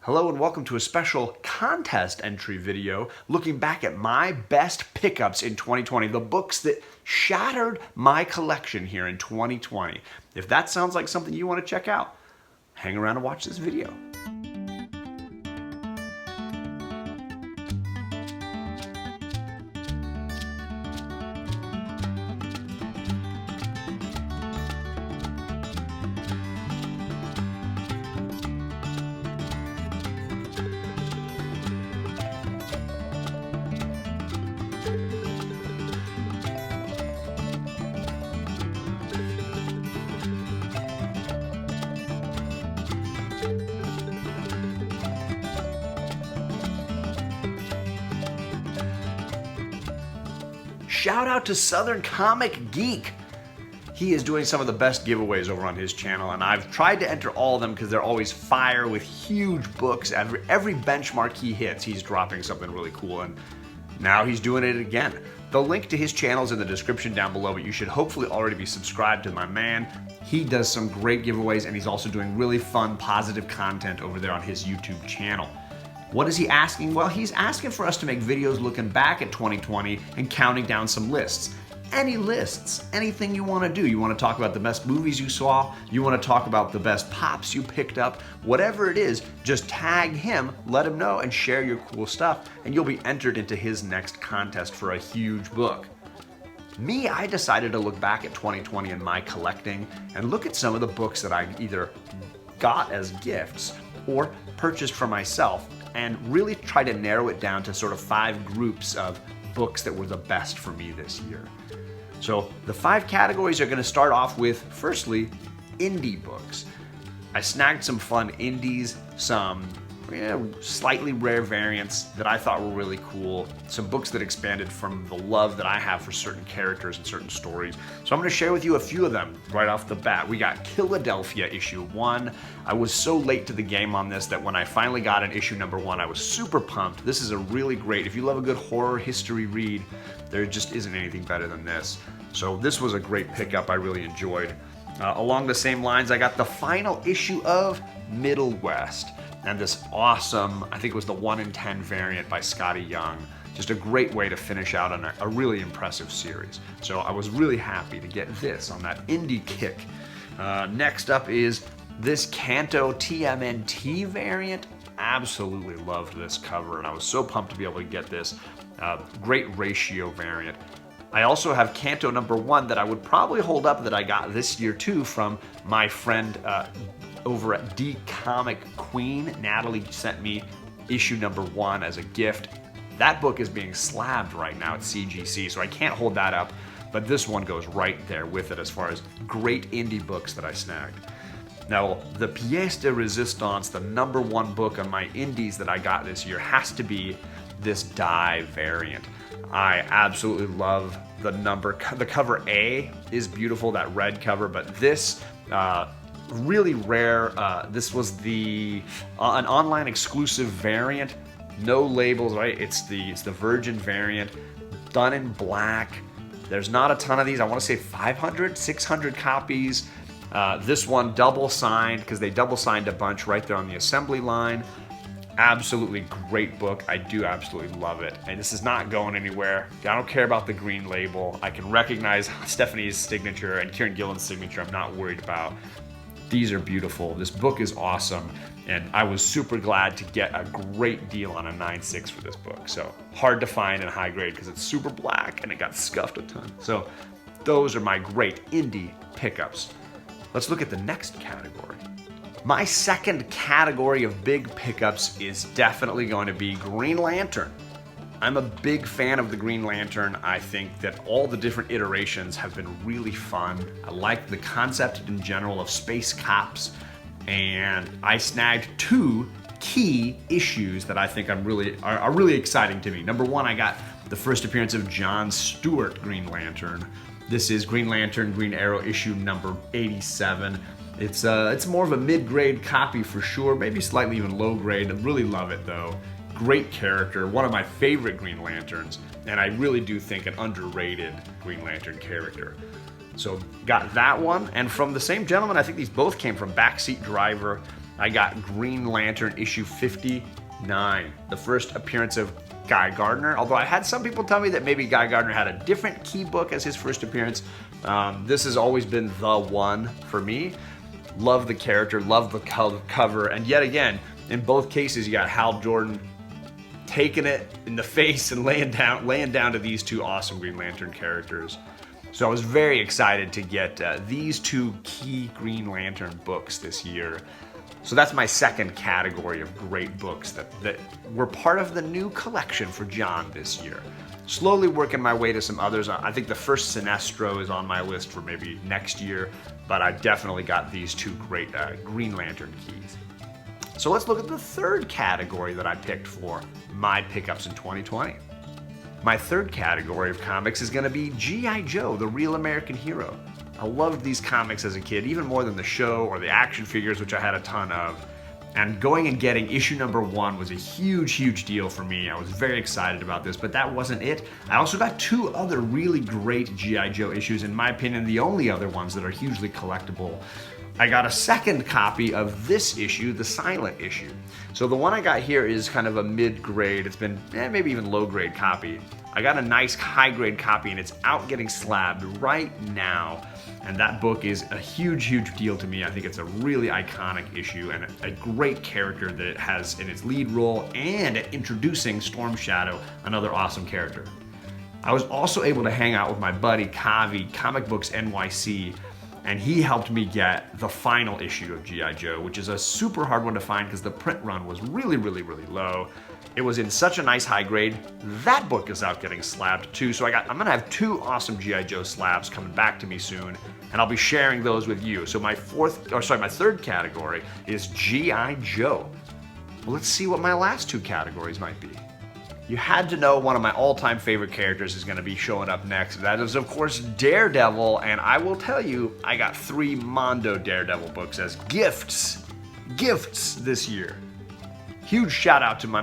Hello and welcome to a special contest entry video looking back at my best pickups in 2020, the books that shattered my collection here in 2020. If that sounds like something you want to check out, hang around and watch this video. Shout out to Southern Comic Geek. He is doing some of the best giveaways over on his channel, and I've tried to enter all of them because they're always fire with huge books. Every benchmark he hits, he's dropping something really cool, and now he's doing it again. The link to his channel is in the description down below, but you should hopefully already be subscribed to my man. He does some great giveaways, and he's also doing really fun, positive content over there on his YouTube channel. What is he asking? Well, he's asking for us to make videos looking back at 2020 and counting down some lists. Any lists, anything you want to do. You want to talk about the best movies you saw, you want to talk about the best pops you picked up, whatever it is, just tag him, let him know, and share your cool stuff, and you'll be entered into his next contest for a huge book. Me, I decided to look back at 2020 and my collecting and look at some of the books that I either got as gifts or purchased for myself, and really try to narrow it down to sort of 5 groups of books that were the best for me this year. So the 5 categories are going to start off with, firstly, indie books. I snagged some fun indies, some slightly rare variants that I thought were really cool, some books that expanded from the love that I have for certain characters and certain stories. So I'm going to share with you a few of them right off the bat. We got Philadelphia issue 1. I was so late to the game on this that when I finally got an issue number 1, I was super pumped. This is a really great, if you love a good horror history read, there just isn't anything better than this. So this was a great pickup I really enjoyed. Along the same lines, I got the final issue of Middle West. And this awesome, I think it was the 1 in 10 variant by Scotty Young. Just a great way to finish out on a really impressive series. So I was really happy to get this on that indie kick. Next up is this Kanto TMNT variant. Absolutely loved this cover, and I was so pumped to be able to get this. Great ratio variant. I also have Kanto number 1 that I would probably hold up that I got this year too from my friend over at D Comic Queen. Natalie sent me issue number 1 as a gift. That book is being slabbed right now at CGC, so I can't hold that up, but this one goes right there with it as far as great indie books that I snagged. Now, the pièce de résistance, the number 1 book on my indies that I got this year, has to be this Die variant. I absolutely love the cover A is beautiful, that red cover, but this really rare. This was an online exclusive variant, no labels, right? It's the Virgin variant, done in black. There's not a ton of these. I want to say 500, 600 copies. This one double signed because they double signed a bunch right there on the assembly line. Absolutely great book. I do absolutely love it. And this is not going anywhere. I don't care about the green label. I can recognize Stephanie's signature and Kieran Gillen's signature. I'm not worried about. These are beautiful. This book is awesome. And I was super glad to get a great deal on a 9.6 for this book. So hard to find in high grade because it's super black and it got scuffed a ton. So those are my great indie pickups. Let's look at the next category. My second category of big pickups is definitely going to be Green Lantern. I'm a big fan of the Green Lantern. I think that all the different iterations have been really fun. I like the concept in general of space cops, and I snagged 2 key issues that I think are really exciting to me. Number 1, I got the first appearance of John Stewart Green Lantern. This is Green Lantern Green Arrow issue number 87. It's more of a mid-grade copy for sure, maybe slightly even low grade. I really love it though. Great character, one of my favorite Green Lanterns, and I really do think an underrated Green Lantern character. So got that one, and from the same gentleman, I think these both came from Backseat Driver. I got Green Lantern issue 59, the first appearance of Guy Gardner, although I had some people tell me that maybe Guy Gardner had a different key book as his first appearance. This has always been the one for me. Love the character, love the cover, and yet again, in both cases, you got Hal Jordan taking it in the face and laying down to these two awesome Green Lantern characters. So I was very excited to get these two key Green Lantern books this year. So that's my second category of great books that were part of the new collection for John this year. Slowly working my way to some others. I think the first Sinestro is on my list for maybe next year, but I definitely got these two great Green Lantern keys. So let's look at the third category that I picked for my pickups in 2020. My third category of comics is going to be G.I. Joe, the Real American Hero. I loved these comics as a kid, even more than the show or the action figures, which I had a ton of. And going and getting issue number 1 was a huge, huge deal for me. I was very excited about this, but that wasn't it. I also got 2 other really great G.I. Joe issues, in my opinion, the only other ones that are hugely collectible. I got a second copy of this issue, the silent issue. So the one I got here is kind of a mid-grade, it's been maybe even low-grade copy. I got a nice high-grade copy and it's out getting slabbed right now. And that book is a huge, huge deal to me. I think it's a really iconic issue and a great character that it has in its lead role, and introducing Storm Shadow, another awesome character. I was also able to hang out with my buddy Kavi, Comic Books NYC, and he helped me get the final issue of G.I. Joe, which is a super hard one to find because the print run was really, really, really low. It was in such a nice high grade. That book is out getting slabbed too, so I'm gonna have 2 awesome G.I. Joe slabs coming back to me soon, and I'll be sharing those with you. So my third category is G.I. Joe. Well, let's see what my last 2 categories might be. You had to know one of my all-time favorite characters is going to be showing up next. That is, of course, Daredevil, and I will tell you, I got 3 Mondo Daredevil books as gifts this year. Huge shout out to my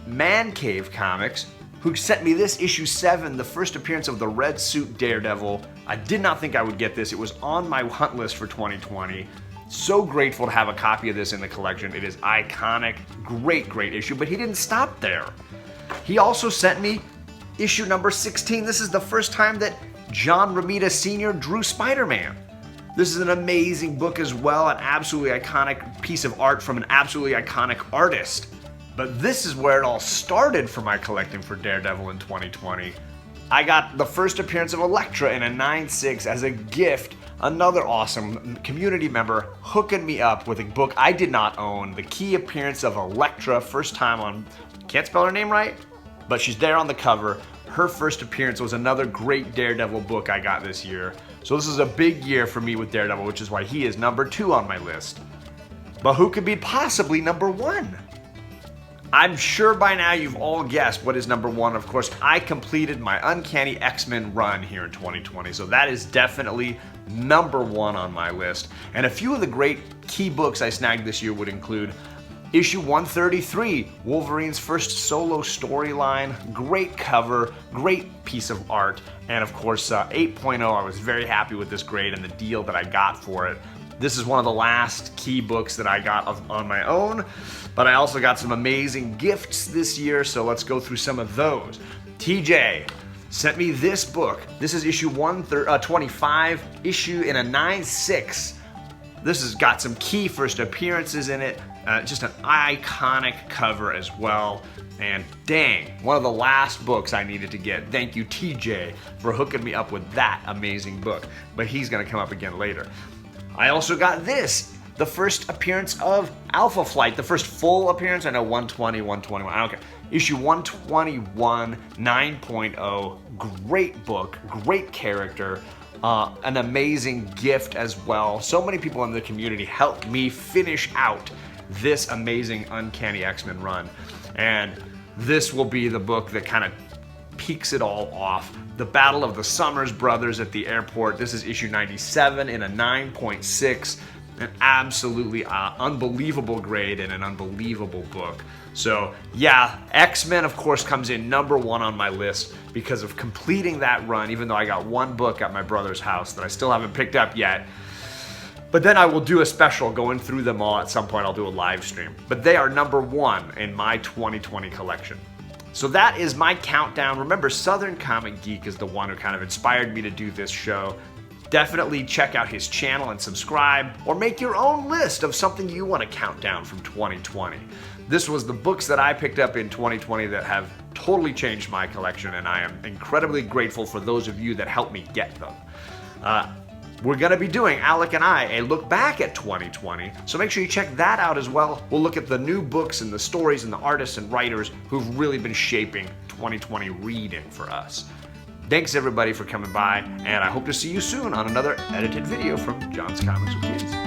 Man Cave Comics, who sent me this issue 7, the first appearance of the red suit Daredevil. I did not think I would get this. It was on my hunt list for 2020. So grateful to have a copy of this in the collection. It is iconic, great issue, but he didn't stop there. He also sent me issue number 16. This is the first time that John Romita Sr. drew Spider-Man. This is an amazing book as well, an absolutely iconic piece of art from an absolutely iconic artist. But this is where it all started for my collecting for Daredevil in 2020. I got the first appearance of Elektra in a 9.6 as a gift. Another awesome community member hooking me up with a book I did not own. The key appearance of Elektra, first time on, can't spell her name right, but she's there on the cover. Her first appearance was another great Daredevil book I got this year. So this is a big year for me with Daredevil, which is why he is number 2 on my list. But who could be possibly number 1? I'm sure by now you've all guessed what is number 1. Of course, I completed my Uncanny X-Men run here in 2020, so that is definitely number 1 on my list. And a few of the great key books I snagged this year would include issue 133, Wolverine's first solo storyline, great cover, great piece of art, and of course 8.0, I was very happy with this grade and the deal that I got for it. This is one of the last key books that I got on my own, but I also got some amazing gifts this year, so let's go through some of those. TJ sent me this book. This is issue 125, issue in a 9.6. This has got some key first appearances in it, just an iconic cover as well. And dang, one of the last books I needed to get. Thank you, TJ, for hooking me up with that amazing book. But he's gonna come up again later. I also got this, the first appearance of Alpha Flight, the first full appearance. I know 120, 121, I don't care. Issue 121, 9.0, great book, great character. An amazing gift as well. So many people in the community helped me finish out this amazing Uncanny X-Men run. And this will be the book that kind of peaks it all off. The Battle of the Summers Brothers at the airport. This is issue 97 in a 9.6. An absolutely unbelievable grade and an unbelievable book. So yeah, X-Men of course comes in number 1 on my list because of completing that run, even though I got one book at my brother's house that I still haven't picked up yet. But then I will do a special going through them all. At some point I'll do a live stream. But they are number 1 in my 2020 collection. So that is my countdown. Remember, Southern Comic Geek is the one who kind of inspired me to do this show. Definitely check out his channel and subscribe, or make your own list of something you want to count down from 2020. This was the books that I picked up in 2020 that have totally changed my collection, and I am incredibly grateful for those of you that helped me get them. We're going to be doing, Alec and I, a look back at 2020, so make sure you check that out as well. We'll look at the new books and the stories and the artists and writers who've really been shaping 2020 reading for us. Thanks everybody for coming by, and I hope to see you soon on another edited video from John's Comics with Kids.